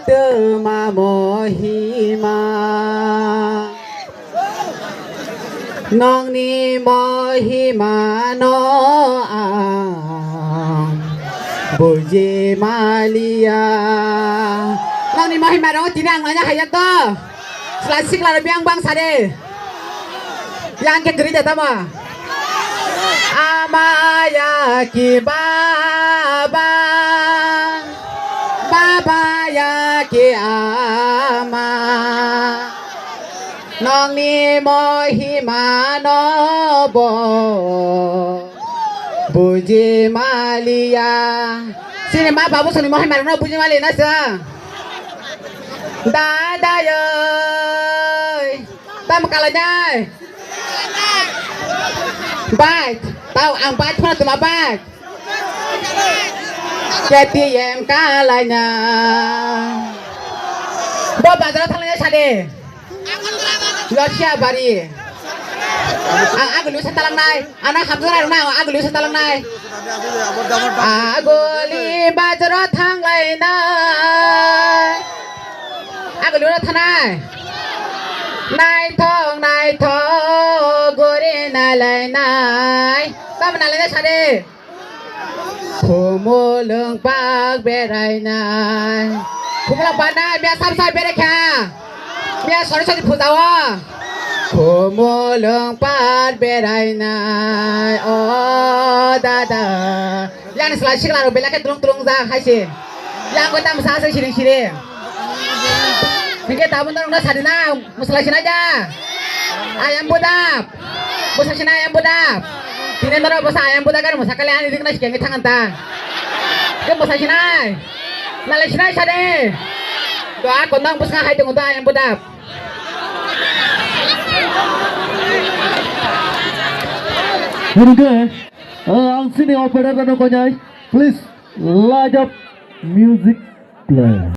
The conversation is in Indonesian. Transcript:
তোমা মহিমা নংনি মহিমা ন বুজি Malia nong ni mahima dong tinang nanya hayat to selasik lara biang bang sade yang ke gereja tama amaya ki baba baba ya ki ama nong ni mahima no bo buji malia sini ma babu sini mahima no buji malia nasa Dada ơi ta một cái là nhai bài tao ăn bài thôi tụi mà bài cái tiền em cá lại nhà bố bà ra thằng này sao đi lo chia bari aku lu setalang nai anak hamzah nai rumah aku lu setalang nai aku lima jero thang lai nai aku lu thanai nai thong gore na lai nai ta mana lai sade khomo leng pak berai nai khomo pak nai bia sam sai bere kha bia sori sori pujawa khomo leng pak berai nai oh dada yang selasi kalau bela ke tulung za hai si yang ko tam sa sa siring Mikir tahu ntar udah sadina, musalasin aja. Ayam budap, musasin ayam budap. Ini ntar musa ayam budap kan musa kalian ini kena siang tangan tan. Ke musasin ay, nalasin ay sade. Doa kondang musa hai tunggu doa ayam budap. Very good. Ang sini operator no konyai. Please, light up music play.